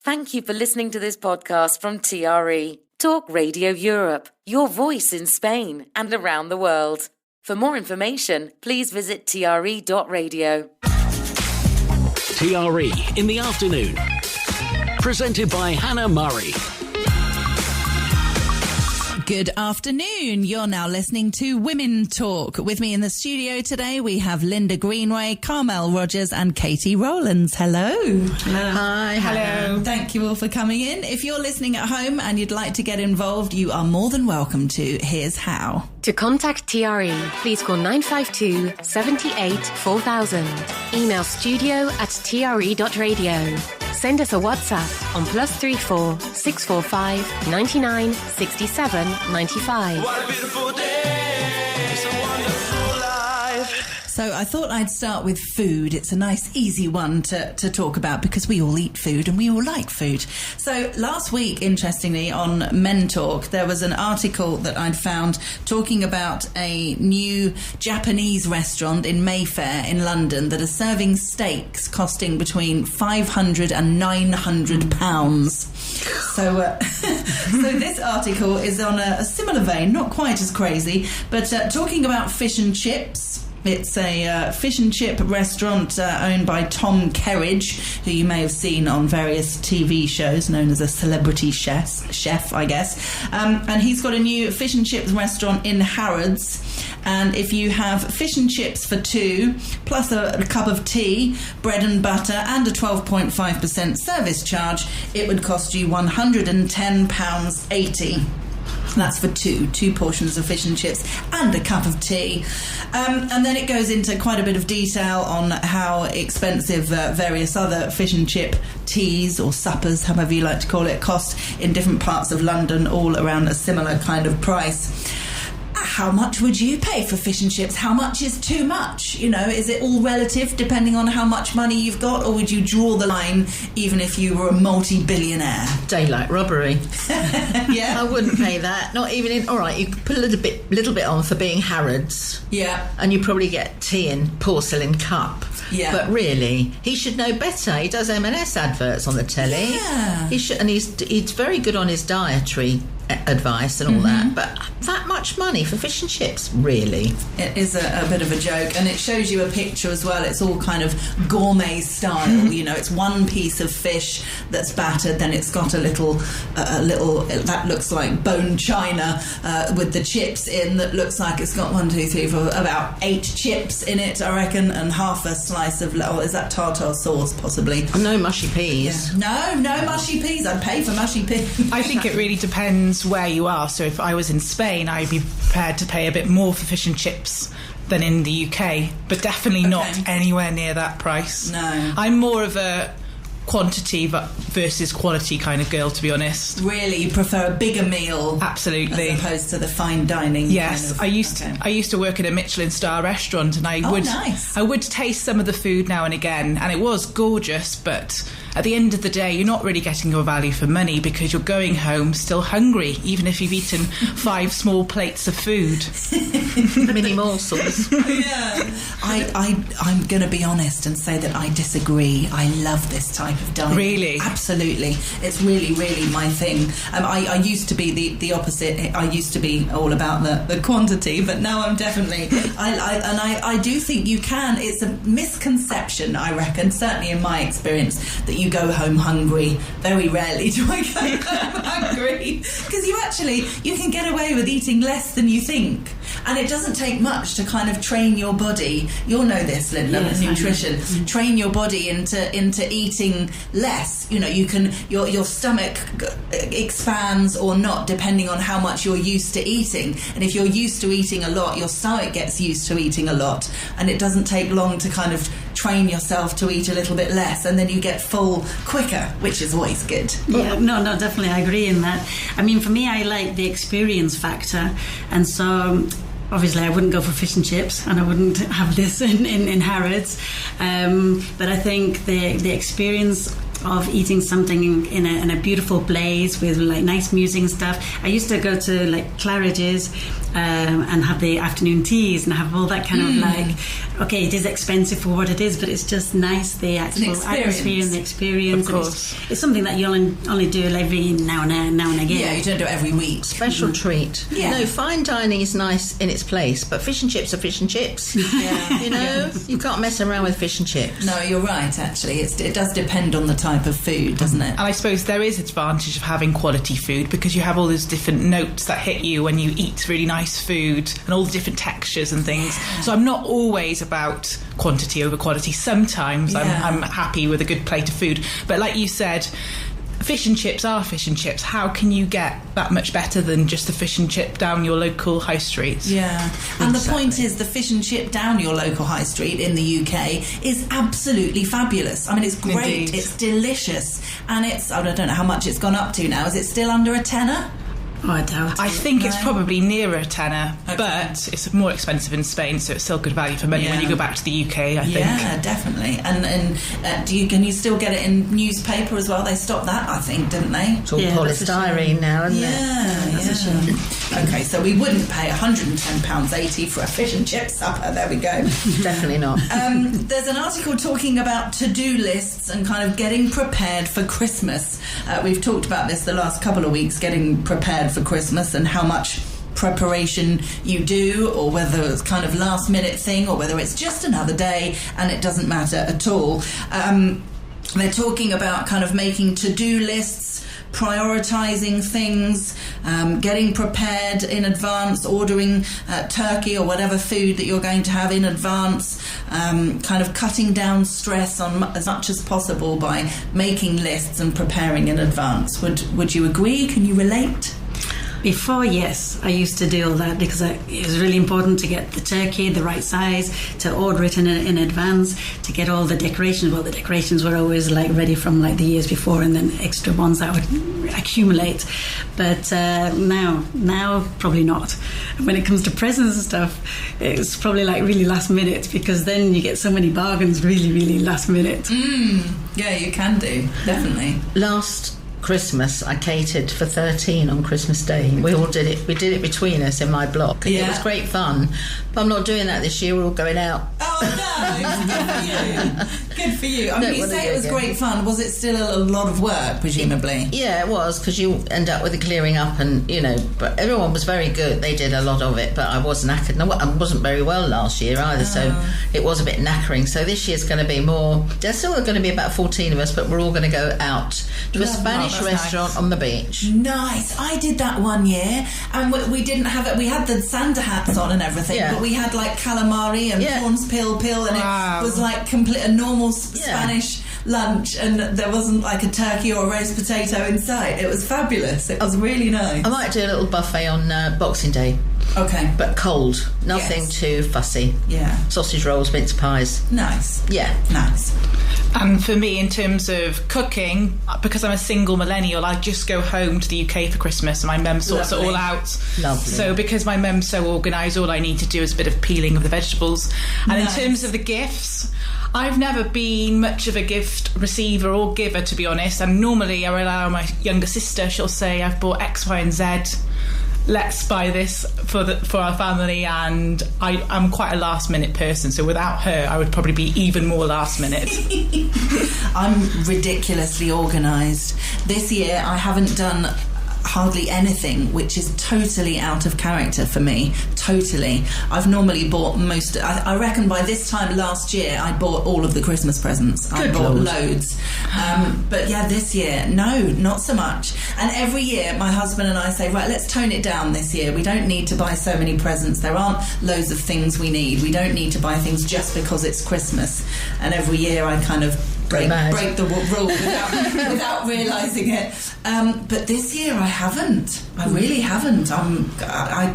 Thank you for listening to this podcast from TRE, Talk Radio Europe, your voice in Spain and around the world. For more information, please visit tre.radio. TRE in the afternoon. Presented by Hannah Murray. Good afternoon. You're now listening to Women Talk. With me in the studio today, we have Linda Greenway, Carmel Rogers and Katie Rowlands. Hello. Hello. Hi. Hello. Thank you all for coming in. If you're listening at home and you'd like to get involved, you are more than welcome to. Here's how. To contact TRE, please call 952 78 4000. Email studio@tre.radio. Send us a WhatsApp on +34 645 99 67 95. What a beautiful day, it's a wonderful life. So I thought I'd start with food. It's a nice, easy one to talk about because we all eat food and we all like food. So last week, interestingly, on Men Talk, there was an article that I'd found talking about a new Japanese restaurant in Mayfair in London that are serving steaks costing between £500 and £900. So this article is on a similar vein, not quite as crazy, but talking about fish and chips. It's a fish and chip restaurant owned by Tom Kerridge, who you may have seen on various TV shows, known as a celebrity chef, I guess. And he's got a new fish and chips restaurant in Harrods. And if you have fish and chips for two, plus a cup of tea, bread and butter, and a 12.5% service charge, it would cost you £110.80. That's for two portions of fish and chips and a cup of tea. And then it goes into quite a bit of detail on how expensive various other fish and chip teas or suppers, however you like to call it, cost in different parts of London, all around a similar kind of price. How much would you pay for fish and chips? How much is too much? You know, is it all relative depending on how much money you've got, or would you draw the line even if you were a multi-billionaire? Daylight robbery. Yeah, I wouldn't pay that. Not even in. All right, you could put a little bit on for being Harrods. Yeah, and you probably get tea in porcelain cup. Yeah, but really, he should know better. He does M&S adverts on the telly. Yeah, he should, and he's very good on his dietary advice and all that, but that much money for fish and chips, really? It is a bit of a joke, and it shows you a picture as well. It's all kind of gourmet style. You know, it's one piece of fish that's battered, then it's got a little that looks like bone china with the chips in, that looks like it's got 1, 2, 3, 4, about 8 chips in it, I reckon, and half a slice of, is that tartar sauce possibly? No mushy peas. Yeah. No mushy peas. I'd pay for mushy peas. I think it really depends where you are. So if I was in Spain, I'd be prepared to pay a bit more for fish and chips than in the UK, but definitely not anywhere near that price. No. I'm more of a quantity versus quality kind of girl, to be honest. Really, you prefer a bigger meal? Absolutely. As opposed to the fine dining. Yes, kind of, I used to work at a Michelin star restaurant, and I would taste some of the food now and again, and it was gorgeous, but at the end of the day, you're not really getting your value for money because you're going home still hungry, even if you've eaten 5 small plates of food. Mini morsels. Yeah. I'm going to be honest and say that I disagree. I love this type of dining. Really? Absolutely. It's really, really my thing. I used to be the opposite. I used to be all about the quantity, but now I'm definitely... I do think you can. It's a misconception, I reckon, certainly in my experience, that you go home hungry. Very rarely do I go home hungry, because you can get away with eating less than you think, and it doesn't take much to kind of train your body. You'll know this, Linda, with nutrition. Train your body into eating less. You know, you can your stomach expands or not depending on how much you're used to eating, and if you're used to eating a lot, your stomach gets used to eating a lot, and it doesn't take long to kind of train yourself to eat a little bit less, and then you get full quicker, which is always good. Yeah, no, definitely I agree in that. I mean, for me, I like the experience factor, and so obviously I wouldn't go for fish and chips, and I wouldn't have this in Harrods, but I think the experience of eating something in a beautiful place with like nice music and stuff. I used to go to like Claridge's and have the afternoon teas and have all that kind of like, okay, it is expensive for what it is, but it's just nice, the actual atmosphere and the experience. Of course. It's something that you only do every now and again. Yeah, you don't do it every week. Special treat. Yeah. No, fine dining is nice in its place, but fish and chips are fish and chips. Yeah. You know, you can't mess around with fish and chips. No, you're right, actually. It does depend on the type of food, doesn't it? And I suppose there is advantage of having quality food because you have all those different notes that hit you when you eat really nice food and all the different textures and things. So I'm not always about quantity over quality. Sometimes I'm happy with a good plate of food. But like you said, fish and chips are fish and chips. How can you get that much better than just the fish and chip down your local high street? Yeah. And the point is, the fish and chip down your local high street in the UK is absolutely fabulous. I mean, it's great. Indeed. It's delicious. And I don't know how much it's gone up to now. Is it still under a tenner? Oh, I doubt it. I think it's probably nearer a tenner, Okay. but it's more expensive in Spain, so it's still good value for money when you go back to the UK, I think. Yeah, definitely. And can you still get it in newspaper as well? They stopped that, I think, didn't they? It's all polystyrene now, isn't it? Yeah. Okay, so we wouldn't pay £110.80 for a fish and chip supper. There we go. Definitely not. There's an article talking about to-do lists and kind of getting prepared for Christmas. We've talked about this the last couple of weeks, getting prepared for Christmas and how much preparation you do, or whether it's kind of last minute thing, or whether it's just another day and it doesn't matter at all. They're talking about kind of making to-do lists, prioritising things, getting prepared in advance, ordering turkey or whatever food that you're going to have in advance, kind of cutting down stress on as much as possible by making lists and preparing in advance. Would you agree? Can you relate? Before, yes, I used to do all that because it was really important to get the turkey the right size, to order it in advance, to get all the decorations. Well, the decorations were always like ready from like the years before, and then extra ones that would accumulate. But now probably not. When it comes to presents and stuff, it's probably like really last minute, because then you get so many bargains really, really last minute. Yeah, you can do, definitely. Last Christmas, I catered for 13 on Christmas Day. We all did it. We did it between us in my block. Yeah. It was great fun. But I'm not doing that this year. We're all going out. Oh, no. Good for you. I mean, you say it was great fun. Was it still a lot of work, presumably? Yeah, it was, because you end up with the clearing up and, you know, but everyone was very good. They did a lot of it, but I was knackered. And I wasn't very well last year either, so it was a bit knackering. So this year's going to be more... There's still going to be about 14 of us, but we're all going to go out to a Spanish restaurant on the beach. Nice. I did that one year, and we didn't have it. We had the Santa hats on and everything, but we had like calamari and prawns pil, and it was like a normal Spanish lunch, and there wasn't like a turkey or a roast potato in sight. It was fabulous. It was really nice. I might do a little buffet on Boxing Day. Okay. But cold. Nothing too fussy. Yeah. Sausage rolls, mince pies. Nice. Yeah. Nice. And for me, in terms of cooking, because I'm a single millennial, I just go home to the UK for Christmas and my mum sorts it all out. Lovely. So because my mum's so organised, all I need to do is a bit of peeling of the vegetables. And in terms of the gifts, I've never been much of a gift receiver or giver, to be honest. And normally I rely on my younger sister. She'll say, I've bought X, Y and Z. Let's buy this for our family, and I'm quite a last minute person, so without her I would probably be even more last minute. I'm ridiculously organised. This year I haven't done hardly anything, which is totally out of character for me. Totally. I've normally bought most... I reckon by this time last year I bought all of the Christmas presents. I bought loads. But yeah, this year, no, not so much. And every year my husband and I say, right, let's tone it down this year. We don't need to buy so many presents. There aren't loads of things we need. We don't need to buy things just because it's Christmas. And every year I kind of break the rule without realising it. But this year I haven't. I really haven't. I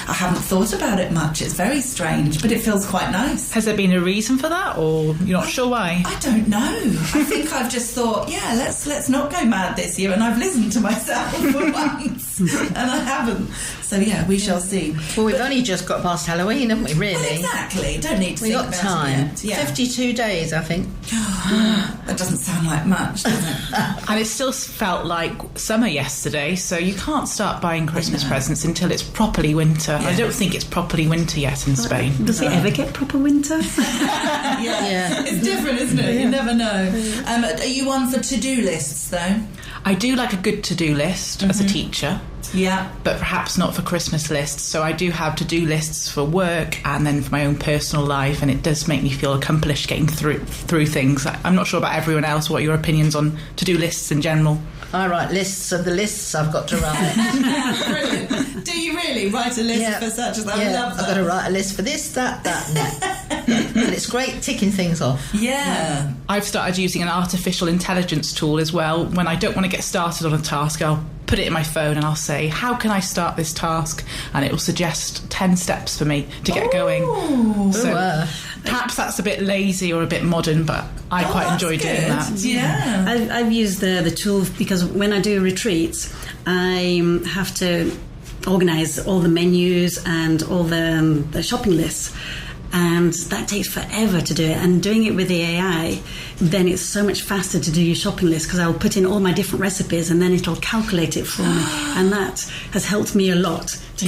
haven't thought about it much. It's very strange, but it feels quite nice. Has there been a reason for that, or you're not sure why? I don't know. I think I've just thought, let's not go mad this year, and I've listened to myself for once. lists, and I haven't. So yeah, we shall see. Well, we've only just got past Halloween, haven't we? Really? Well, exactly. Don't need to. We think got about time. It yet. Yeah. 52 days, I think. That doesn't sound like much, does it? And it still felt like summer yesterday, so you can't start buying Christmas presents until it's properly winter. Yeah. I don't think it's properly winter yet in Spain. Does it ever get proper winter? Yeah. It's different, isn't it? You never know. Are you one for to-do lists, though? I do like a good to-do list as a teacher. Yeah. But perhaps not for Christmas lists. So I do have to-do lists for work and then for my own personal life, and it does make me feel accomplished getting through things. I'm not sure about everyone else, what your opinions on to-do lists in general. I write lists of the lists I've got to write. Brilliant. Do you really write a list for such as that? I love that. I've got to write a list for this, that, and that. And it's great ticking things off. Yeah. I've started using an artificial intelligence tool as well. When I don't want to get started on a task, I'll put it in my phone and I'll say, how can I start this task? And it will suggest 10 steps for me to get going. So perhaps that's a bit lazy or a bit modern, but I quite enjoy doing that. Yeah. I've used the tool because when I do retreats, I have to organise all the menus and all the shopping lists. And that takes forever to do it. And doing it with the AI, then it's so much faster to do your shopping list because I'll put in all my different recipes and then it'll calculate it for me. And that has helped me a lot to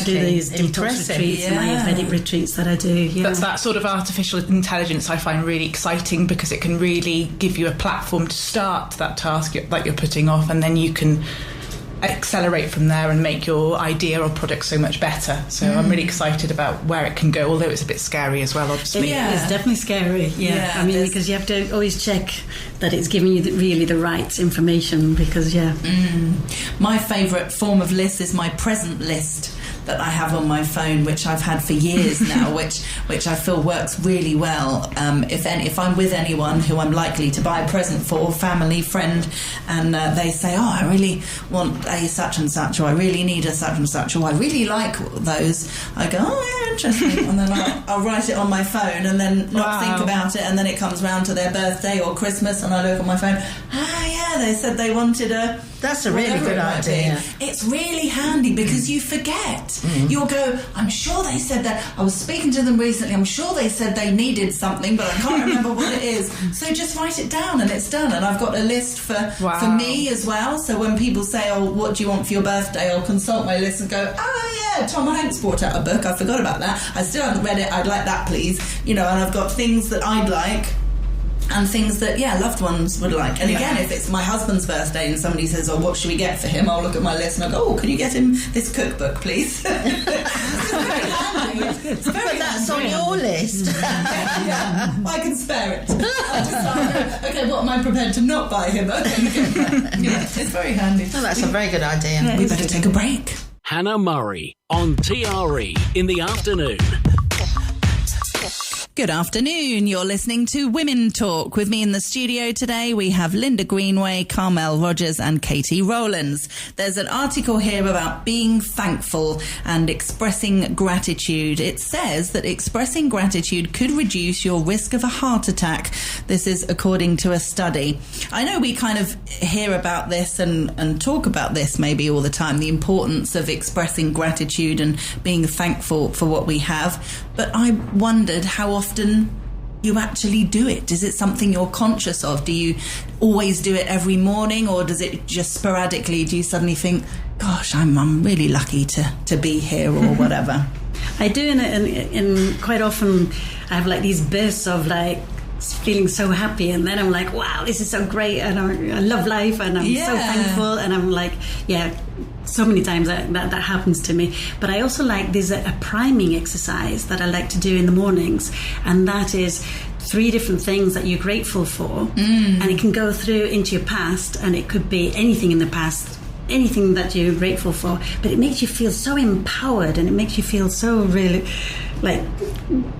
do these detox retreats and Ayurvedic retreats that I do. Yeah. That sort of artificial intelligence I find really exciting because it can really give you a platform to start that task that you're putting off, and then you can accelerate from there and make your idea or product so much better. So I'm really excited about where it can go, although it's a bit scary as well, obviously. It's definitely scary. I mean, because you have to always check that it's giving you really the right information, because my favourite form of list is my present list that I have on my phone, which I've had for years now, which I feel works really well. If I'm with anyone who I'm likely to buy a present for, family, friend, and they say, oh, I really want a such and such, or I really need a such and such, or I really like those, I go, oh yeah, interesting, and then I'll write it on my phone and then not think about it, and then it comes round to their birthday or Christmas and I look at my phone, they said they wanted a... That's a really good idea. It's really handy because you forget. You'll go, I'm sure they said that. I was speaking to them recently. I'm sure they said they needed something, but I can't remember what it is. So just write it down and it's done. And I've got a list for me as well. So when people say, oh, what do you want for your birthday? I'll consult my list and go, oh, yeah, Tom Hanks brought out a book. I forgot about that. I still haven't read it. I'd like that, please. And I've got things that I'd like and things that, loved ones would like. And again, if it's my husband's birthday and somebody says, oh, what should we get for him? I'll look at my list and I'll go, oh, can you get him this cookbook, please? It's very handy. It's very but that's on your list. I can spare it. I'll decide, okay, what am I prepared to not buy him? Okay, it's very handy. Oh, that's a very good idea. We better take a break. Hannah Murray on TRE in the afternoon. Good afternoon. You're listening to Women Talk. With me in the studio today, we have Linda Greenway, Carmel Rogers and Katie Rowlands. There's an article here about being thankful and expressing gratitude. It says that expressing gratitude could reduce your risk of a heart attack. This is according to a study. I know we kind of hear about this and talk about this maybe all the time, the importance of expressing gratitude and being thankful for what we have. But I wondered how often you actually do it. Is it something you're conscious of? Do you always do it every morning, or does it just sporadically? Do you suddenly think, gosh, I'm really lucky to be here, or whatever? I do, and quite often I have like these bursts of like feeling so happy, and then I'm like, wow, this is so great, and I love life, and I'm so thankful, and I'm like, so many times that happens to me. But I also like, there's a priming exercise that I like to do in the mornings, and that is 3 different things that you're grateful for, and it can go through into your past, and it could be anything in the past, anything that you're grateful for, but it makes you feel so empowered, and it makes you feel so really like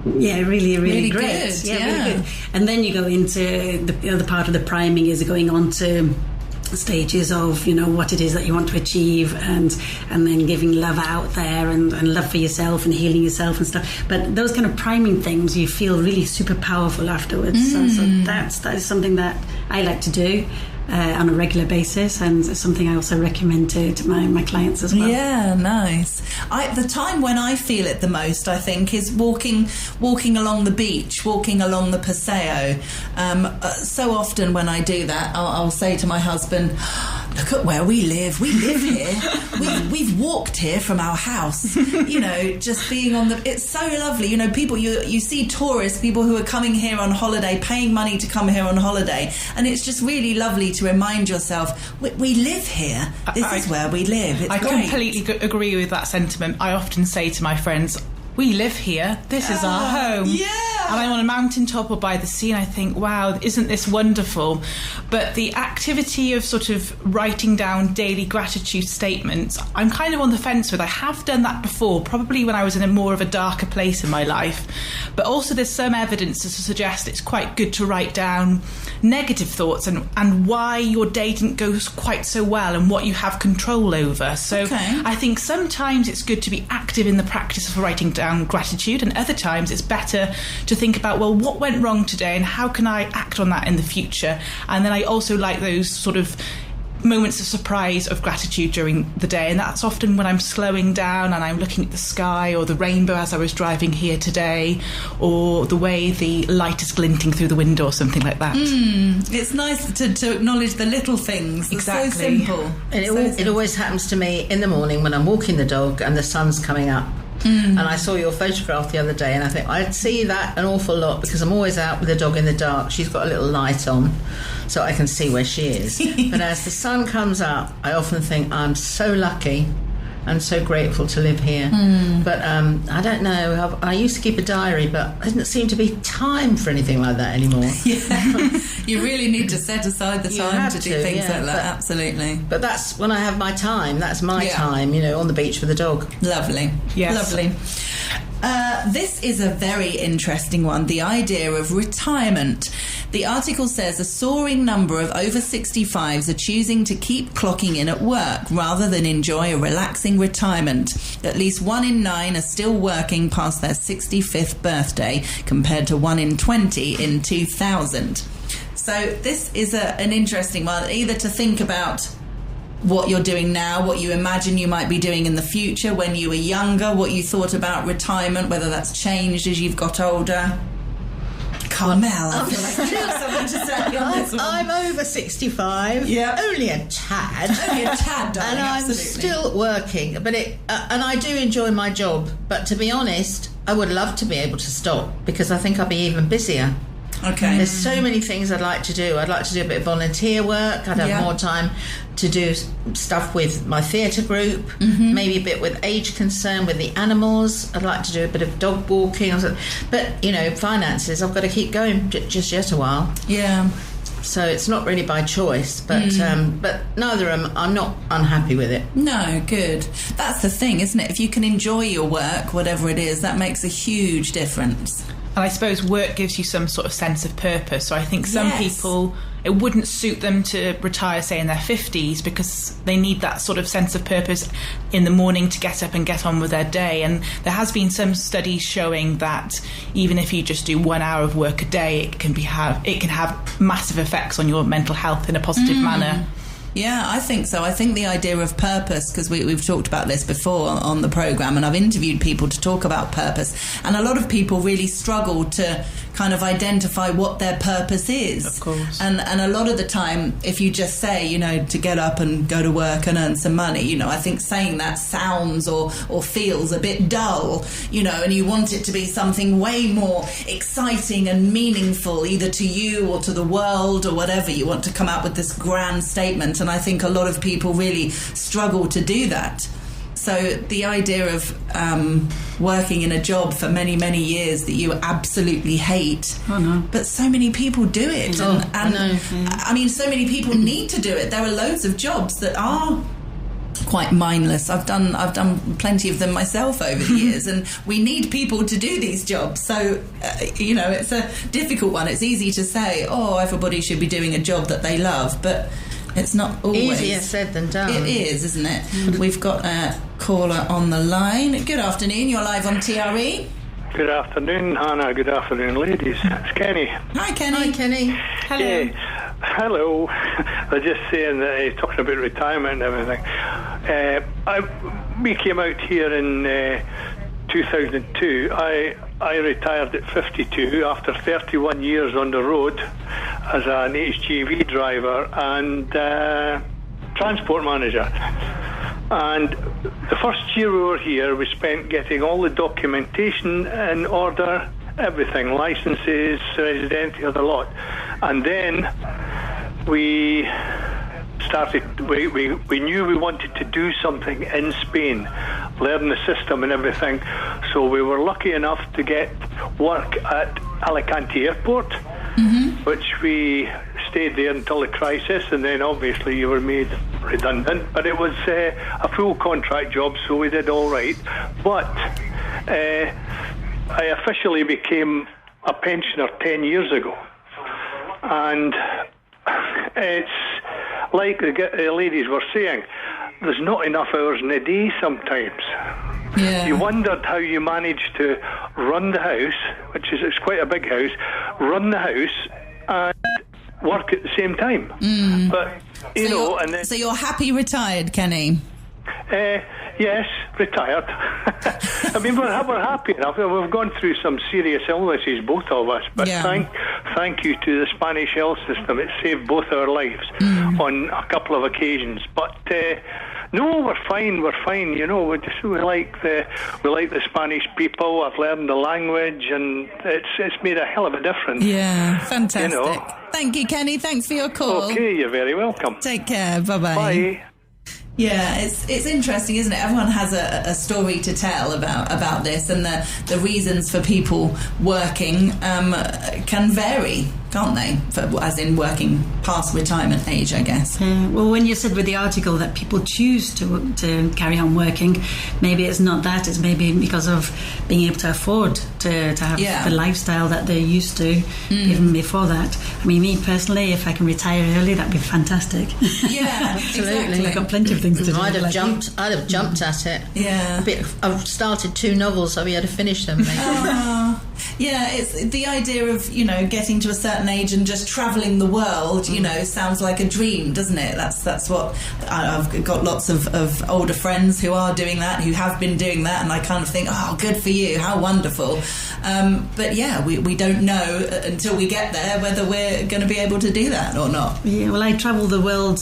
really great. Good. Really good. And then you go into the other part of the priming is going on to stages of what it is that you want to achieve, and then giving love out there, and love for yourself and healing yourself and stuff. But those kind of priming things, you feel really super powerful afterwards. So that is something that I like to do. on a regular basis, and it's something I also recommend to my clients as well. Yeah, nice. The time when I feel it the most, I think, is walking along the beach, walking along the Paseo. So often when I do that, I'll say to my husband, look at where we live. We live here. We've walked here from our house. You know, just being on it's so lovely. You know, people, you see tourists, people who are coming here on holiday, paying money to come here on holiday, and it's just really lovely to remind yourself, we live here. This is where we live. It's I great. completely agree with that sentiment. I often say to my friends, we live here. This is our home. Yeah. And I'm on a mountaintop or by the sea, and I think, wow, isn't this wonderful? But the activity of sort of writing down daily gratitude statements, I'm kind of on the fence with. I have done that before, probably when I was in a more of a darker place in my life. But also there's some evidence to suggest it's quite good to write down negative thoughts and why your day didn't go quite so well and what you have control over. So I think sometimes it's good to be active in the practice of writing down gratitude, and other times it's better to think about, well, what went wrong today and how can I act on that in the future? And then I also like those sort of moments of surprise of gratitude during the day, and that's often when I'm slowing down and I'm looking at the sky or the rainbow as I was driving here today, or the way the light is glinting through the window or something like that. It's nice to acknowledge the little things. Exactly. It's so simple. And it always happens to me in the morning when I'm walking the dog and the sun's coming up. And I saw your photograph the other day, and I think I'd see that an awful lot because I'm always out with the dog in the dark. She's got a little light on so I can see where she is. But as the sun comes up, I often think I'm so lucky and so grateful to live here. But I don't know, I used to keep a diary, but there doesn't seem to be time for anything like that anymore. Yeah. You really need to set aside the time to do things like that. Absolutely. But that's when I have my time. That's my time, you know, on the beach with the dog. Lovely. Yes. Lovely. This is a very interesting one, the idea of retirement. The article says a soaring number of over 65s are choosing to keep clocking in at work rather than enjoy a relaxing retirement. At least 1 in 9 are still working past their 65th birthday, compared to 1 in 20 in 2000. So this is an interesting one, either to think about what you're doing now, what you imagine you might be doing in the future, when you were younger, what you thought about retirement, whether that's changed as you've got older. Carmel, I feel like you have something to say on this one. I'm over 65. Yeah. Only a tad. Only a tad, darling, and I'm absolutely. still working. But and I do enjoy my job. But to be honest, I would love to be able to stop because I think I'll be even busier. Okay. There's so many things I'd like to do. I'd like to do a bit of volunteer work. I'd have more time to do stuff with my theatre group, maybe a bit with age concern with the animals. I'd like to do a bit of dog walking or something. But, you know, finances, I've got to keep going just yet a while. Yeah. So it's not really by choice, but neither am I'm not unhappy with it. No, good. That's the thing, isn't it? If you can enjoy your work, whatever it is, that makes a huge difference. And I suppose work gives you some sort of sense of purpose. So I think some people, it wouldn't suit them to retire, say, in their 50s because they need that sort of sense of purpose in the morning to get up and get on with their day. And there has been some studies showing that even if you just do 1 hour of work a day, it can have massive effects on your mental health in a positive manner. Yeah, I think so. I think the idea of purpose, because we've talked about this before on the programme, and I've interviewed people to talk about purpose, and a lot of people really struggle to kind of identify what their purpose is. Of course. And a lot of the time, if you just say, you know, to get up and go to work and earn some money, you know, I think saying that sounds or feels a bit dull, you know, and you want it to be something way more exciting and meaningful, either to you or to the world or whatever. You want to come out with this grand statement, and I think a lot of people really struggle to do that. So the idea of working in a job for many, many years that you absolutely hate, but so many people do it. I mean, so many people need to do it. There are loads of jobs that are quite mindless. I've done plenty of them myself over the years, and we need people to do these jobs. So, you know, it's a difficult one. It's easy to say, oh, everybody should be doing a job that they love, but it's not always. Easier said than done. It is, isn't it? We've got a caller on the line. Good afternoon. You're live on TRE. Good afternoon, Hannah. Good afternoon, ladies. It's Kenny. Hi, Kenny. Hi, Kenny. Hello. Hello. I was just saying that he's talking about retirement and everything. We came out here in 2002. I retired at 52 after 31 years on the road as an HGV driver and transport manager. And the first year we were here, we spent getting all the documentation in order, everything, licenses, residential, the lot. And then we started, we knew we wanted to do something in Spain, learn the system and everything. So we were lucky enough to get work at Alicante Airport, which we stayed there until the crisis, and then obviously you were made redundant. But it was a full contract job, so we did all right. But I officially became a pensioner 10 years ago. And it's like the ladies were saying, there's not enough hours in a day sometimes. Yeah. You wondered how you managed to run the house, which is it's quite a big house, run the house and work at the same time. But you know, and then, so you're happy retired, Kenny? Yes, retired. I mean, we're happy enough. We've gone through some serious illnesses, both of us. But thank you to the Spanish health system. It saved both our lives on a couple of occasions. But no, we're fine. We're fine. You know, we like the Spanish people. I've learned the language, and it's made a hell of a difference. Yeah, fantastic. You know. Thank you, Kenny. Thanks for your call. Okay, you're very welcome. Take care. Bye-bye. Bye. Yeah, it's interesting, isn't it? Everyone has a story to tell about this, and the reasons for people working can vary, can't they? As in working past retirement age, I guess. Well, when you said with the article that people choose to carry on working, maybe it's not that. It's maybe because of being able to afford to have the lifestyle that they're used to even before that. I mean, me personally, if I can retire early, that'd be fantastic. Yeah, absolutely. I've got plenty of things to do. I'd have jumped at it. Yeah. I've started 2 novels, I'll be able to finish them. Yeah, it's the idea of, you know, getting to a certain age and just travelling the world, you know, sounds like a dream, doesn't it? That's what I've got lots of older friends who are doing that, who have been doing that, and I kind of think, oh, good for you, how wonderful. But yeah, we don't know until we get there whether we're going to be able to do that or not. Yeah, well, I travelled the world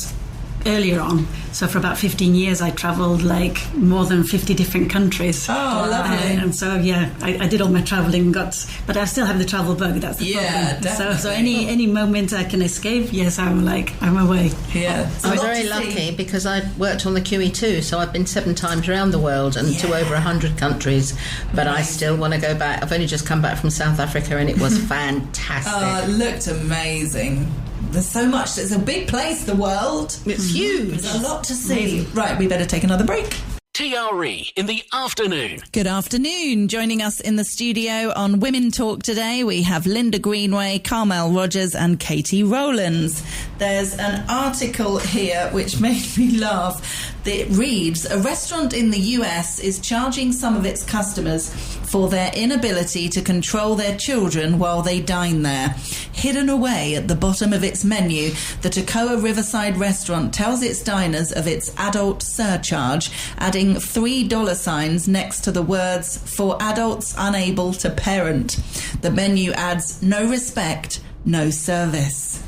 earlier on, so for about 15 years I travelled like more than 50 different countries. Oh, lovely. And so I did all my travelling, but I still have the travel bug. That's the problem. Definitely. So any moment I can escape, yes, I'm away. Yeah, I'm very lucky because I worked on the QE2, so I've been 7 times around the world and to over 100 countries, but I still want to go back. I've only just come back from South Africa and it was fantastic. Oh, it looked amazing. There's so much. It's a big place, the world. It's huge. There's a lot to see. Right, we better take another break. TRE in the afternoon. Good afternoon. Joining us in the studio on Women Talk today, we have Linda Greenway, Carmel Rogers and Katie Rowlands. There's an article here which made me laugh. It reads, a restaurant in the US is charging some of its customers for their inability to control their children while they dine there. Hidden away at the bottom of its menu, the Toccoa Riverside restaurant tells its diners of its adult surcharge, adding $3 signs next to the words, for adults unable to parent. The menu adds, no respect, no service.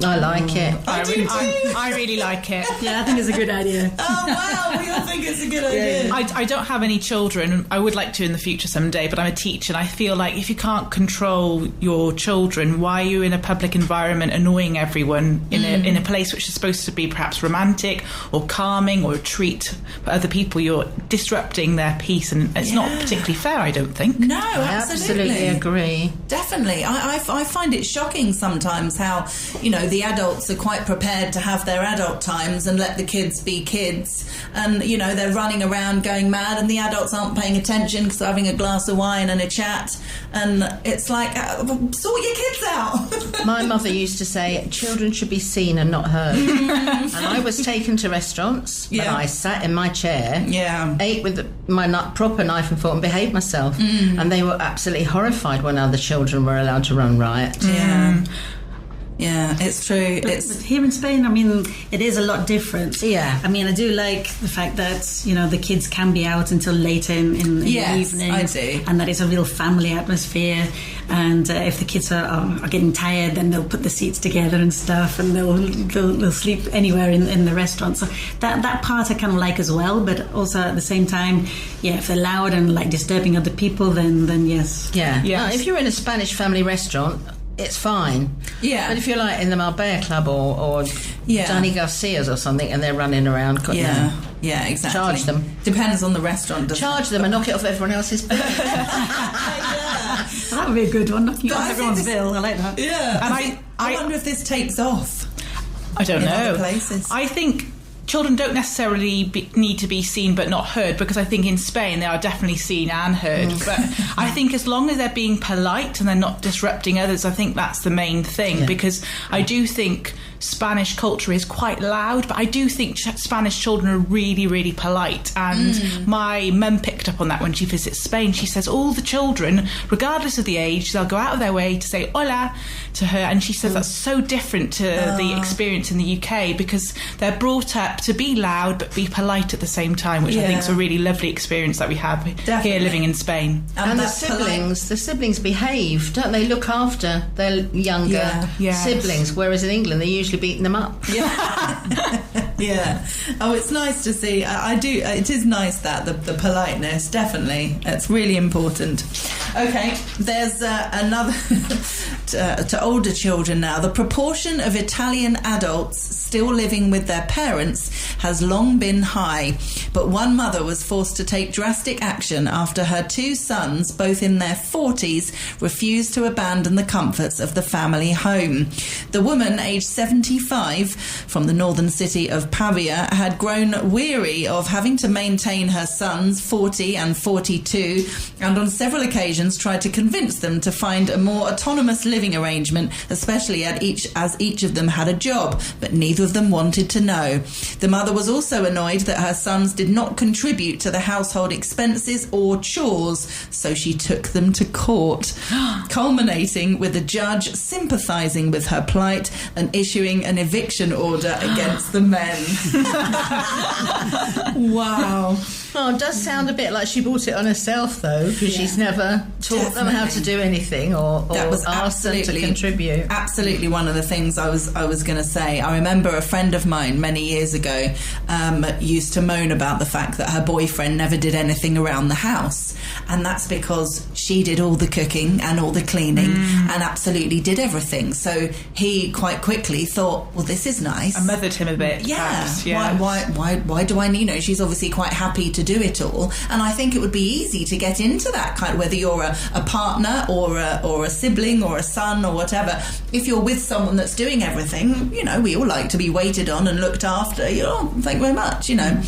I like it. I really like it. Yeah, I think it's a good idea. Oh, wow, we all think it's a good idea. I don't have any children. I would like to in the future someday, but I'm a teacher, and I feel like if you can't control your children, why are you in a public environment annoying everyone in a place which is supposed to be perhaps romantic or calming or a treat for other people? You're disrupting their peace, and it's not particularly fair, I don't think. No, I absolutely agree. Definitely. I find it shocking sometimes how, you know, the adults are quite prepared to have their adult times and let the kids be kids, and you know they're running around going mad and the adults aren't paying attention because they're having a glass of wine and a chat, and it's like, sort your kids out. My mother used to say children should be seen and not heard. And I was taken to restaurants and I sat in my chair, ate with my proper knife and fork and behaved myself, and they were absolutely horrified when other children were allowed to run riot. Yeah, it's true. But here in Spain, I mean, it is a lot different. Yeah. I mean, I do like the fact that, you know, the kids can be out until late in the evening. I do. And that it's a real family atmosphere. And if the kids are getting tired, then they'll put the seats together and stuff, and they'll sleep anywhere in the restaurant. So that part I kind of like as well. But also at the same time, if they're loud and like disturbing other people, then yes. Yeah. Yes. No, if you're in a Spanish family restaurant, it's fine. Yeah. But if you're like in the Marbella Club or Danny Garcia's or something, and they're running around, yeah, exactly. Charge them. Depends on the restaurant. Charge them and knock it off everyone else's bill. That would be a good one, knocking off everyone's bill. I like that. Yeah. And I wonder if this takes off. I don't know. Other places. I think children don't necessarily need to be seen but not heard, because I think in Spain they are definitely seen and heard. But I think as long as they're being polite and they're not disrupting others, I think that's the main thing. Because I do think Spanish culture is quite loud, but I do think Spanish children are really, really polite. And my mum picked up on that when she visits Spain. She says all the children, regardless of the age, they'll go out of their way to say hola to her. And she says that's so different to the experience in the UK, because they're brought up to be loud but be polite at the same time, which I think is a really lovely experience that we have here living in Spain. And the siblings behave, don't they? Look after their younger siblings, whereas in England they usually beating them up. Yeah. Oh, it's nice to see. I do. It is nice that the politeness, definitely. It's really important. Okay, there's another to older children now. The proportion of Italian adults still living with their parents has long been high, but one mother was forced to take drastic action after her two sons, both in their 40s, refused to abandon the comforts of the family home. The woman, aged 75, from the northern city of Pavia, had grown weary of having to maintain her sons, 40 and 42, and on several occasions tried to convince them to find a more autonomous living arrangement, especially as each of them had a job, but neither of them wanted to know. The mother was also annoyed that her sons did not contribute to the household expenses or chores, so she took them to court, culminating with the judge sympathising with her plight and issuing an eviction order against the men. Wow. Oh, it does sound a bit like she brought it on herself, though, because she's never taught them how to do anything or asked them to contribute. Absolutely, one of the things I was going to say. I remember a friend of mine many years ago used to moan about the fact that her boyfriend never did anything around the house, and that's because she did all the cooking and all the cleaning and absolutely did everything. So he quite quickly thought, well, this is nice. I mothered him a bit. Yeah. Perhaps, Why do I need? You know, she's obviously quite happy to do it all, and I think it would be easy to get into that kind of, whether you're a partner or a sibling or a son or whatever. If you're with someone that's doing everything, you know, we all like to be waited on and looked after. You know, thank you very much. You know.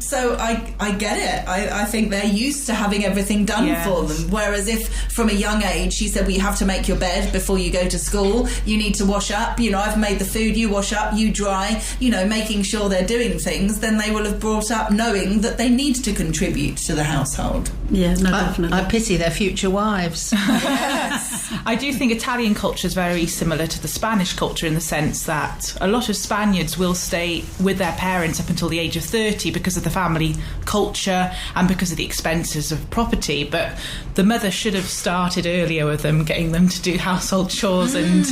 So I get it. I think they're used to having everything done for them. Whereas if from a young age she said, well, you have to make your bed before you go to school, you need to wash up, you know, I've made the food, you wash up, you dry, you know, making sure they're doing things, then they will have brought up knowing that they need to contribute to the household. Yeah, no, definitely. I pity their future wives. Yes. I do think Italian culture is very similar to the Spanish culture in the sense that a lot of Spaniards will stay with their parents up until the age of 30 because of the family culture and because of the expenses of property. But the mother should have started earlier with them, getting them to do household chores and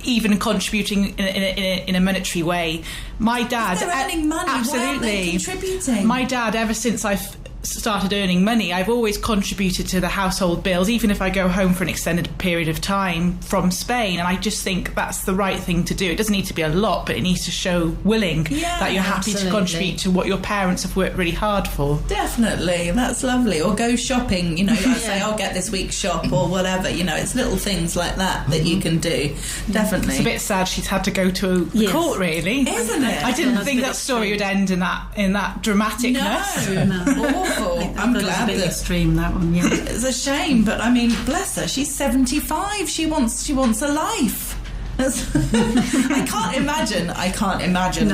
even contributing in a monetary way. My dad, if they're earning money, absolutely, why aren't they contributing? My dad, ever since I've started earning money, I've always contributed to the household bills, even if I go home for an extended period of time from Spain. And I just think that's the right thing to do. It doesn't need to be a lot, but it needs to show willing that you're happy to contribute to what your parents have worked really hard for. Definitely, that's lovely. Or go shopping, you know, like say, I'll get this week's shop or whatever, you know, it's little things like that you can do. Definitely. It's a bit sad she's had to go to court, really. Isn't it? I didn't think that story would end in that dramaticness. No. I'm glad that extreme, that one. Yeah, it's a shame, but I mean, bless her. She's 75. She wants a life. I can't imagine. No, I can't imagine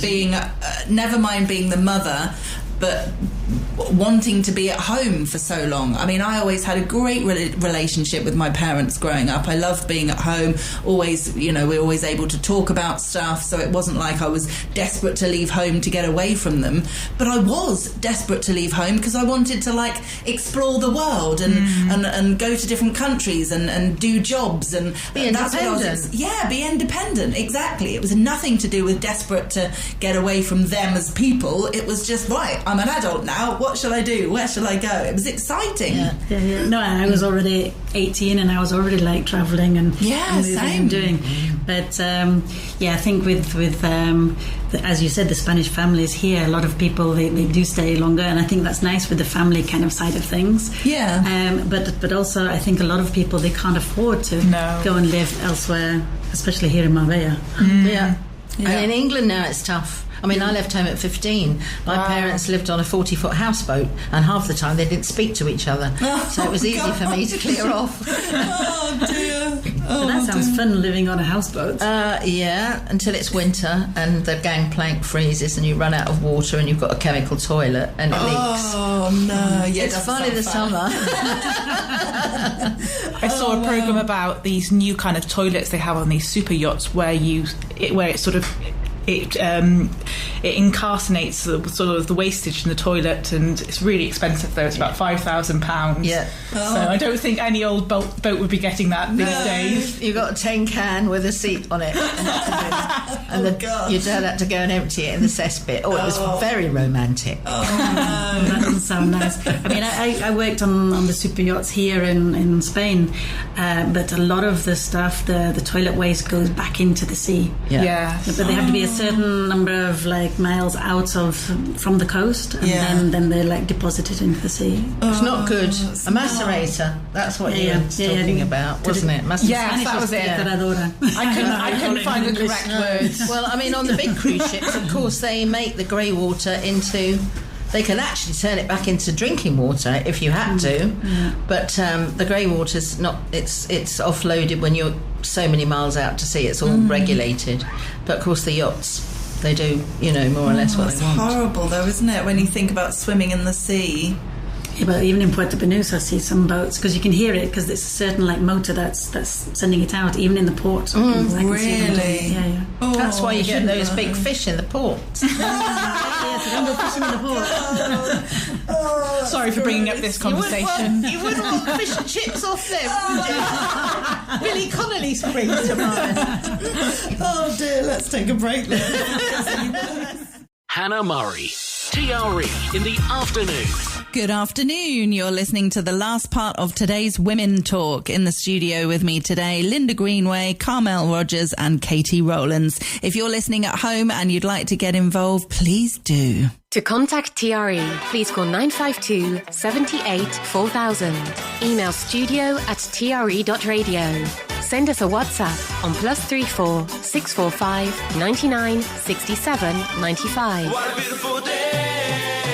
being. Never mind being the mother. but wanting to be at home for so long. I mean, I always had a great relationship with my parents growing up. I loved being at home. Always, we were always able to talk about stuff, so it wasn't like I was desperate to leave home to get away from them. But I was desperate to leave home because I wanted to explore the world and go to different countries and do jobs and be independent. Be independent. Exactly. It was nothing to do with desperate to get away from them as people. It was just, right, I'm an adult now. What shall I do? Where shall I go? It was exciting. Yeah. No, I was already 18 and I was already travelling and moving and doing. But I think with as you said, the Spanish families here, a lot of people they do stay longer, and I think that's nice with the family kind of side of things. Yeah. But also I think a lot of people, they can't afford to go and live elsewhere, especially here in Marbella. Yeah. And in England now it's tough. I mean, I left home at 15. My parents lived on a 40-foot houseboat, and half the time they didn't speak to each other. So it was easy for me to clear off. Oh, dear. But that sounds fun, living on a houseboat. Until it's winter and the gangplank freezes and you run out of water and you've got a chemical toilet and it leaks. Oh, no. Yeah, it's fun in the summer. I saw a programme about these new kind of toilets they have on these super yachts where it sort of... It incarnates the wastage in the toilet, and it's really expensive though. It's about £5,000. Yeah. So I don't think any old boat would be getting that these days. You've got a tin can with a seat on it, and your dad had to go and empty it in the cesspit. It was very romantic. That doesn't sound nice. I mean, I worked on the super yachts here in Spain, but a lot of the stuff, the toilet waste goes back into the sea. Yeah. But they have to be a certain number of miles out from the coast, and then they're deposited into the sea. It's not good. A macerator. That's what you were talking about, wasn't it? Yes, that was it. I couldn't find the correct words. Well, I mean, on the big cruise ships, of course, they make the grey water into... They can actually turn it back into drinking water if you had to, but the grey water's not. It's offloaded when you're so many miles out to sea. It's all regulated, but of course the yachts, they do more or less what they want. It's horrible though, isn't it, when you think about swimming in the sea? Yeah, but even in Puerto Banús, I see some boats because you can hear it because it's a certain motor that's sending it out, even in the port. Really? Yeah. That's why you get those big fish in the port. Yes, I don't go fishing in the port. Sorry for bringing up this conversation. You wouldn't want fish and chips off them, would you? Billy Connolly springs to mind. Oh dear, let's take a break then. Hannah Murray, TRE in the afternoon. Good afternoon. You're listening to the last part of today's Women Talk. In the studio with me today, Linda Greenway, Carmel Rogers and Katie Rowlands. If you're listening at home and you'd like to get involved, please do. To contact TRE, please call 952 78 4000. Email studio@tre.radio. Send us a WhatsApp on +34 645 99 67 95. What a beautiful day.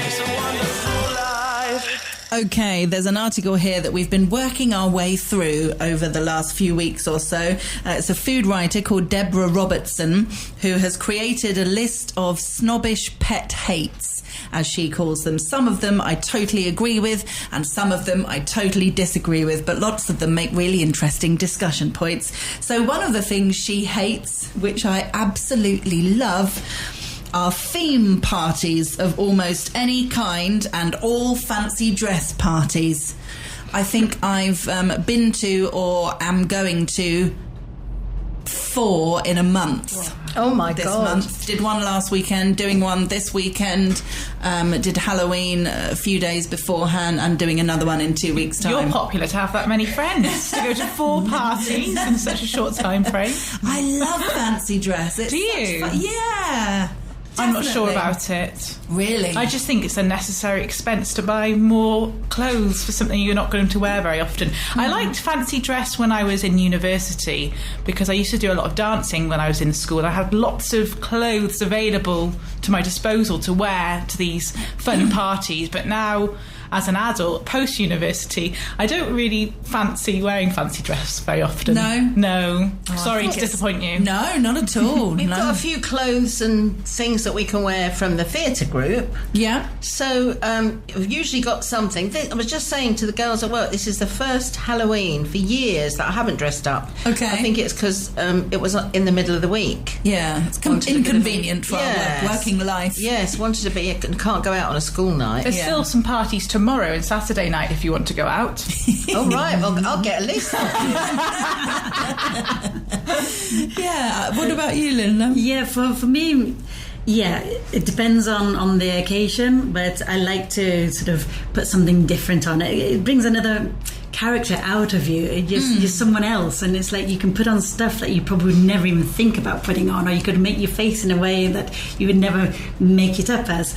It's a wonderful life. Okay, there's an article here that we've been working our way through over the last few weeks or so. It's a food writer called Deborah Robertson who has created a list of snobbish pet hates, as she calls them. Some of them I totally agree with, and some of them I totally disagree with, but lots of them make really interesting discussion points. So one of the things she hates, which I absolutely love, are theme parties of almost any kind and all fancy dress parties. I think I've been to or am going to 4 in a month. Oh my this God. month. Did one last weekend, doing one this weekend, did Halloween a few days beforehand, and doing another one in 2 weeks' time. You're popular to have that many friends, to go to 4 parties in such a short time frame. I love fancy dress. It's Do you? Yeah. I'm not sure Definitely. about it. Really? I just think it's a necessary expense to buy more clothes for something you're not going to wear very often. I liked fancy dress when I was in university because I used to do a lot of dancing when I was in school. I had lots of clothes available to my disposal to wear to these fun parties, but now as an adult, post-university, I don't really fancy wearing fancy dress very often. No. Sorry to disappoint you. No, not at all. We've got a few clothes and things that we can wear from the theatre group. Yeah. So we've usually got something. I was just saying to the girls at work, this is the first Halloween for years that I haven't dressed up. Okay. I think it's because it was in the middle of the week. Yeah, it's inconvenient for our working life. Yes, wanted to be, can't go out on a school night. There's still some parties tomorrow and Saturday night if you want to go out. Oh, right, well, I'll get a list. Yeah, what about you, Linda? Yeah, for me, yeah, it depends on the occasion, but I like to sort of put something different on it. It brings another character out of you. You're someone else, and it's like you can put on stuff that you probably would never even think about putting on, or you could make your face in a way that you would never make it up as.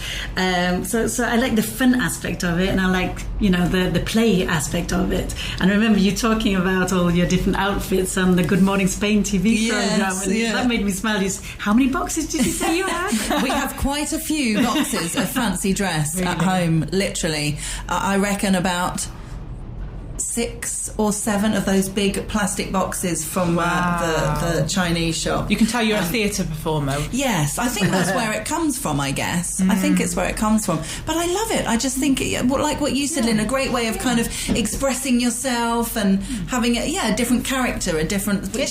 So I like the fun aspect of it, and I like the play aspect of it. And I remember you talking about all your different outfits on the Good Morning Spain TV program, and that made me smile. How many boxes did you say you had? We have quite a few boxes of fancy dress at home, literally. I reckon about 6 or 7 of those big plastic boxes from the Chinese shop. You can tell you're a theatre performer. Yes, I think that's where it comes from, I guess. I think it's where it comes from. But I love it. I just think, like what you said, Lynn, a great way of kind of expressing yourself and having a different character, which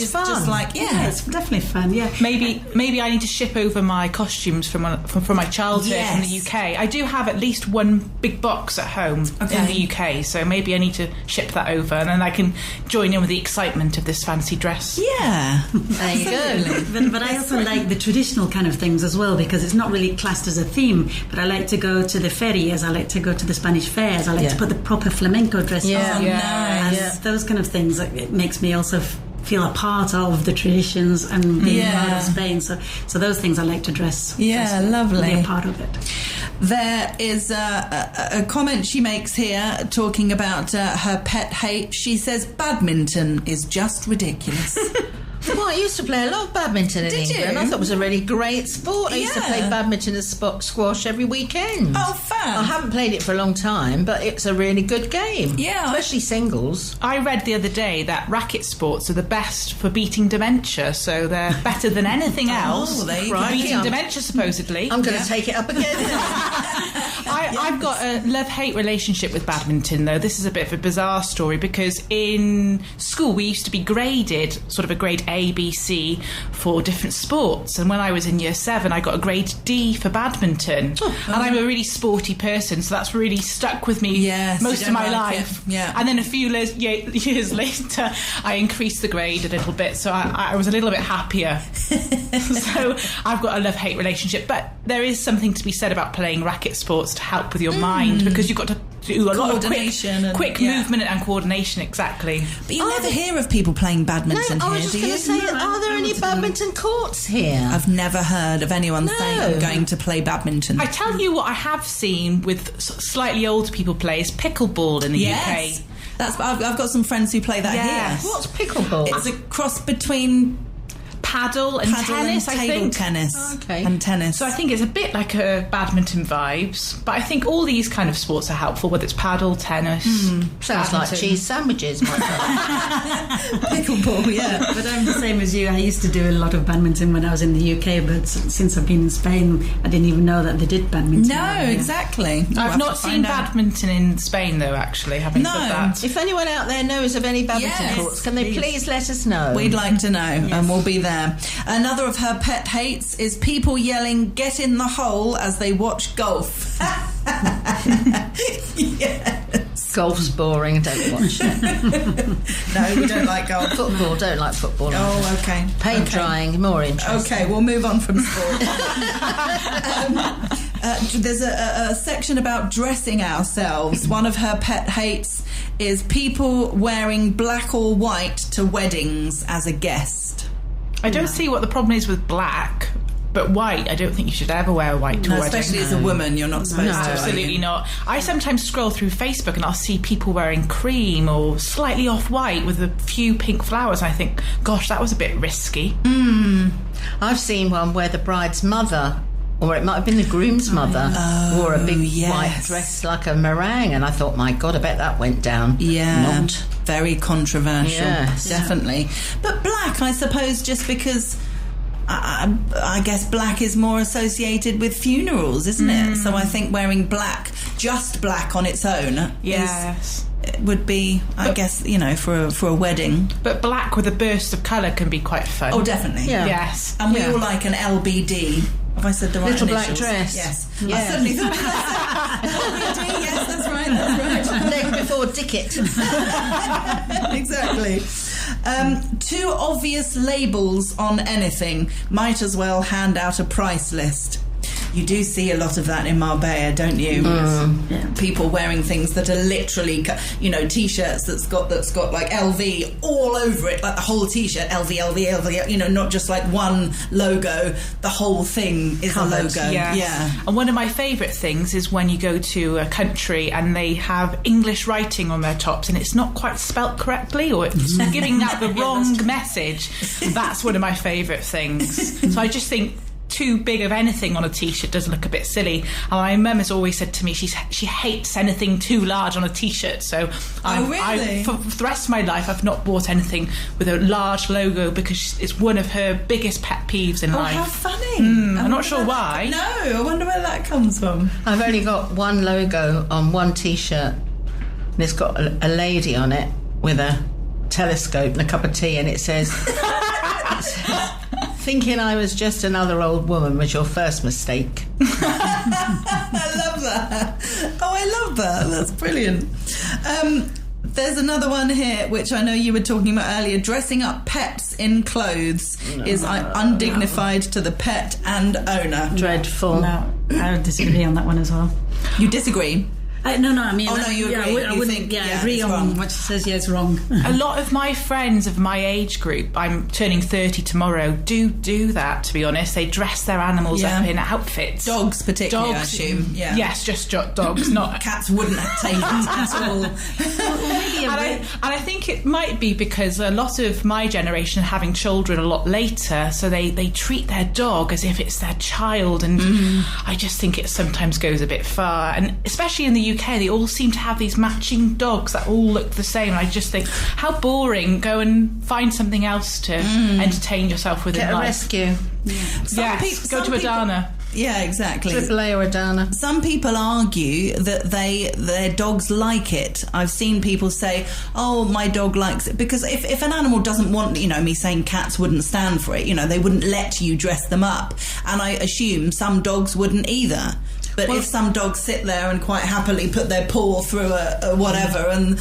is fun. Just like, it's definitely fun, yeah. Maybe I need to ship over my costumes from my childhood from the UK. I do have at least one big box at home in the UK, so maybe I need to ship that over, and then I can join in with the excitement of this fancy dress. Yeah, there you go. But I also like the traditional kind of things as well, because it's not really classed as a theme, but I like to go to the ferias, I like to go to the Spanish fairs, I like to put the proper flamenco dresses on. And those kind of things, it makes me also feel a part of the traditions and being part of Spain. So those things I like to dress. Yeah, lovely. Be a part of it. There is a comment she makes here talking about her pet hate. She says badminton is just ridiculous. Well, I used to play a lot of badminton in England. You? I thought it was a really great sport. I used to play badminton and squash every weekend. Oh, fab. I haven't played it for a long time, but it's a really good game. Yeah. Especially singles. I read the other day that racket sports are the best for beating dementia, so they're better than anything else. There you for beating dementia, supposedly. I'm going to take it up again. I've got a love-hate relationship with badminton, though. This is a bit of a bizarre story, because in school we used to be graded, sort of a grade A, B, C for different sports, and when I was in year 7 I got a grade D for badminton. And I'm a really sporty person, so that's really stuck with me most of my life. And then a few years later I increased the grade a little bit, so I was a little bit happier. So I've got a love-hate relationship, but there is something to be said about playing racket sports to help with your mind, because you've got to do a lot of quick movement and coordination. Exactly. But you never hear of people playing badminton I was here, just do going you? to say, are there any badminton courts here? I've never heard of anyone saying I'm going to play badminton. I tell you what I have seen with slightly older people play is pickleball in the UK. I've got some friends who play that here. What's pickleball? It's a cross between paddle and tennis, and I table think. tennis. And tennis. So I think it's a bit like a badminton vibes, but I think all these kind of sports are helpful, whether it's paddle, tennis. Sounds like cheese sandwiches, my Pickleball, But I'm the same as you. I used to do a lot of badminton when I was in the UK, but since I've been in Spain, I didn't even know that they did badminton. No, exactly. I've not seen badminton in Spain, though, actually, having said that. If anyone out there knows of any badminton courts, can they please let us know? We'd like to know, and we'll be there. Another of her pet hates is people yelling "get in the hole" as they watch golf. Yes. Golf's boring, don't watch it. No, we don't like golf. Don't like football. Oh, okay. Paint drying, more interesting. Okay, we'll move on from sport. There's a section about dressing ourselves. One of her pet hates is people wearing black or white to weddings as a guest. I don't see what the problem is with black, but white, I don't think you should ever wear white to a wedding. Especially as a woman, you're not supposed to. Absolutely not. I sometimes scroll through Facebook and I'll see people wearing cream or slightly off-white with a few pink flowers. I think, gosh, that was a bit risky. I've seen one where the bride's mother or it might have been the groom's mother, wore a big yes. white dress like a meringue, and I thought, my God, I bet that went down. Yeah, Not. very controversial. Yes. Definitely. But black, I suppose, just because I guess black is more associated with funerals, isn't it? So I think wearing black, just black on its own, would be, I guess, for a wedding. But black with a burst of colour can be quite fun. Oh, definitely. Yeah. Yes. And we all like an LBD. Have I said the right Little initials? black dress. Yes. Yes. I suddenly thought LBD, yes, that's right. Leg before Dickett. Exactly. Too obvious labels on anything. Might as well hand out a price list. You do see a lot of that in Marbella, don't you? Yeah. People wearing things that are literally, T-shirts that's got like LV all over it, like the whole T-shirt, LV, not just like one logo. The whole thing is Covered. a logo. Yes. Yeah. And one of my favourite things is when you go to a country and they have English writing on their tops and it's not quite spelt correctly, or it's giving out the wrong message. That's one of my favourite things. So I just think too big of anything on a T-shirt does look a bit silly. And my mum has always said to me she hates anything too large on a T-shirt. So really? for the rest of my life I've not bought anything with a large logo because it's one of her biggest pet peeves in life. How funny. I'm not sure why. No, I wonder where that comes from. I've only got one logo on one T-shirt, and it's got a lady on it with a telescope and a cup of tea, and it says, thinking I was just another old woman was your first mistake. I love that. Oh, I love that. That's brilliant. There's another one here, which I know you were talking about earlier. Dressing up pets in clothes is undignified to the pet and owner. Dreadful. No, I would disagree on that one as well. You disagree? No, I mean... Oh, no, you agree. I You wouldn't think, agree it's on wrong. what she says, it's wrong. A lot of my friends of my age group, I'm turning 30 tomorrow, do that, to be honest. They dress their animals up in outfits. Dogs particularly, I assume. Yeah. Yes, just dogs, not... Cats wouldn't take it at all. And I think it might be because a lot of my generation are having children a lot later, so they treat their dog as if it's their child, and I just think it sometimes goes a bit far. And especially in the UK, they all seem to have these matching dogs that all look the same. And I just think, how boring. Go and find something else to entertain yourself with in Get a life. rescue. Yes, go to Adana. Yeah, exactly. AAA or Adana. Some people argue that their dogs like it. I've seen people say, "Oh, my dog likes it," because if an animal doesn't want, me saying cats wouldn't stand for it. They wouldn't let you dress them up, and I assume some dogs wouldn't either. But if some dogs sit there and quite happily put their paw through a whatever, and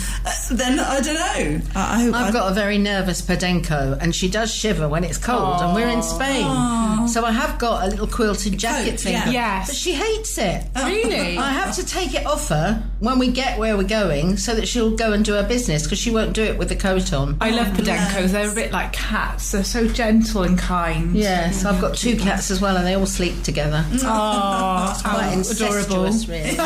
then I don't know. I've got a very nervous Podenco, and she does shiver when it's cold, and we're in Spain. So I have got a little quilted jacket thing. yeah. Yes. But she hates it. Really? I have to take it off her when we get where we're going so that she'll go and do her business, because she won't do it with the coat on. I love Podencos. They're a bit like cats. They're so gentle and kind. Yes, I've got two cats as well, and they all sleep together. Oh, It's quite adorable. incestuous, really.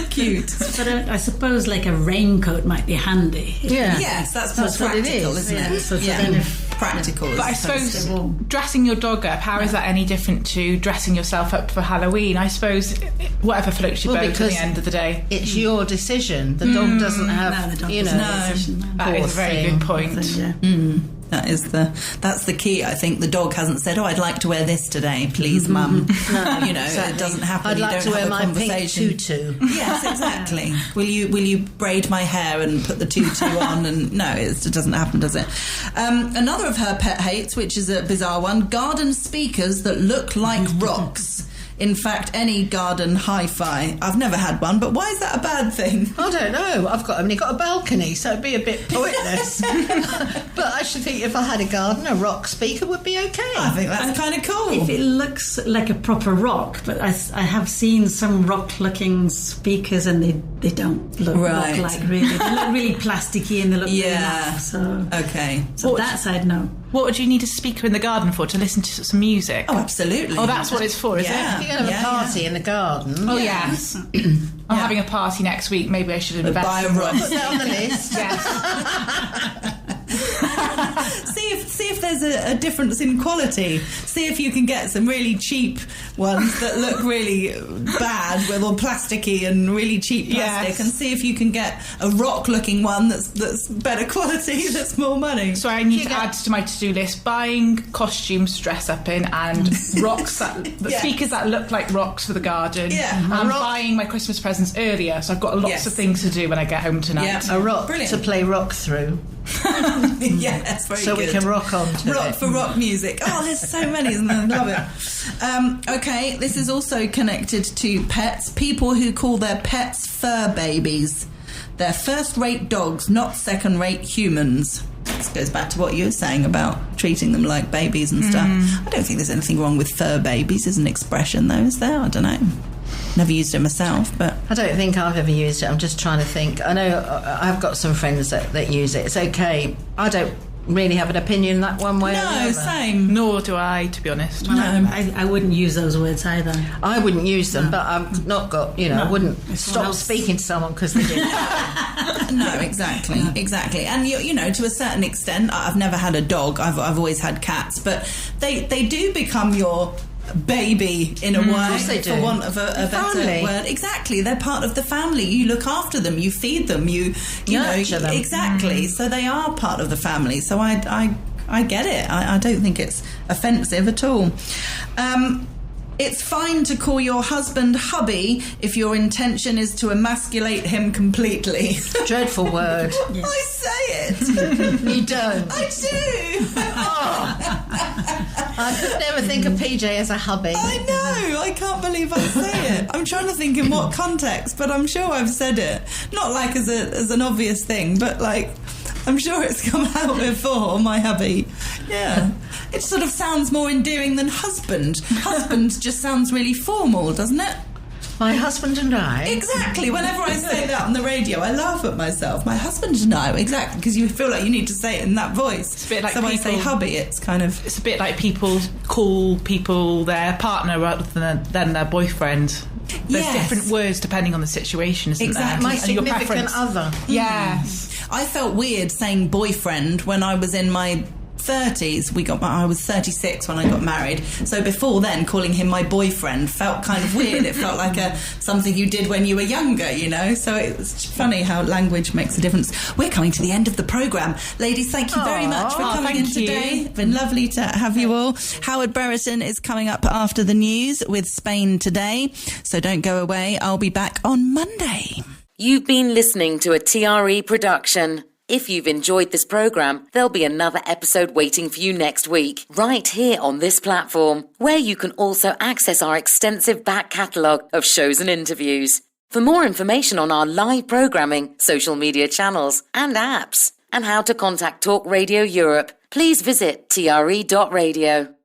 Cute. But I suppose like a raincoat might be handy. Yeah. Yes, that's That's what it practical, is. isn't Yeah, it? so then if- practical. But I as opposed suppose to- dressing your dog up, how is that any different to dressing yourself up for Halloween? I suppose whatever floats your Well, boat at because the end of the day. It's your decision. The dog doesn't have, No, the dog you know. doesn't have a decision, no. That is a very thing. good point. Yeah. That's the key. I think the dog hasn't said, "Oh, I'd like to wear this today, please, Mum." It doesn't happen. I'd You like don't to wear have a my pink conversation. tutu. Yes, exactly. Will you braid my hair and put the tutu on? And no, it doesn't happen, does it? Another of her pet hates, which is a bizarre one: garden speakers that look like rocks. In fact, any garden hi-fi. I've never had one, but why is that a bad thing? I don't know. I've only got a balcony, so it'd be a bit pointless. But I should think if I had a garden, a rock speaker would be okay. I think that's kind of cool. If it looks like a proper rock, but I have seen some rock-looking speakers and they don't look Right. rock-like, really. They look really plasticky and they look really Yeah. rough. So Okay. that side, no. What would you need a speaker in the garden for? To listen to some music? Oh, absolutely. Oh, that's what it's for, is Yeah. it? If you're going to have a party in the garden, Oh, yes. I'm having a party next week. Maybe I should invest Buy a in rock. one. put that on the list. Yes. See see if there's a difference in quality. See if you can get some really cheap ones that look really bad, with all plasticky and really cheap plastic, and see if you can get a rock-looking one that's better quality, that's more money. So I need to add to my to-do list buying costumes to dress up in and rocks speakers that look like rocks for the garden. And buying my Christmas presents earlier, so I've got lots of things to do when I get home tonight. A rock to play rock through. That's very so good. We can rock on to rock it. for rock music. Oh, there's so many, isn't there? I love it. Okay, this is also connected to pets. People who call their pets fur babies. They're first-rate dogs, not second-rate humans. This goes back to what you were saying about treating them like babies and stuff. I don't think there's anything wrong with fur babies as an expression, though, is there? I don't know. Never used it myself, but... I don't think I've ever used it. I'm just trying to think. I know I've got some friends that use it. It's okay. I don't really have an opinion that one way or the other. No, same. Nor do I, to be honest. Well, no. I wouldn't use those words either. I wouldn't use them, but I've not got, I wouldn't stop speaking to someone because they do. No, exactly. And, to a certain extent, I've never had a dog. I've always had cats, but they do become your baby in a way, for want of a better word. Exactly, they're part of the family. You look after them, you feed them, you nurture them. Exactly. So they are part of the family. So I get it. I don't think it's offensive at all. It's fine to call your husband hubby if your intention is to emasculate him completely. Dreadful word. Yes. I say it. You don't. I do. I could never think of PJ as a hubby. I know. I can't believe I say it. I'm trying to think in what context, but I'm sure I've said it. Not like as an obvious thing, but like I'm sure it's come out before, my hubby. Yeah. It sort of sounds more endearing than husband. Husband just sounds really formal, doesn't it? My husband and I. Exactly. Whenever I say that on the radio, I laugh at myself. My husband and I. Exactly. Because you feel like you need to say it in that voice. It's a bit like so I say hubby, it's kind of... It's a bit like people call people their partner rather than their boyfriend. There's different words depending on the situation, isn't there? My significant other. Yes. I felt weird saying boyfriend when I was in my 30s. I was 36 when I got married, so before then calling him my boyfriend felt kind of weird. It felt like something you did when you were younger, so it was funny how language makes a difference. We're coming to the end of the programme. Ladies, thank you very much for coming in today. It's been lovely to have you all. Howard Brereton is coming up after the news with Spain Today, so don't go away. I'll be back on Monday. You've been listening to a TRE production. If you've enjoyed this programme, there'll be another episode waiting for you next week, right here on this platform, where you can also access our extensive back catalogue of shows and interviews. For more information on our live programming, social media channels and apps, and how to contact Talk Radio Europe, please visit tre.radio.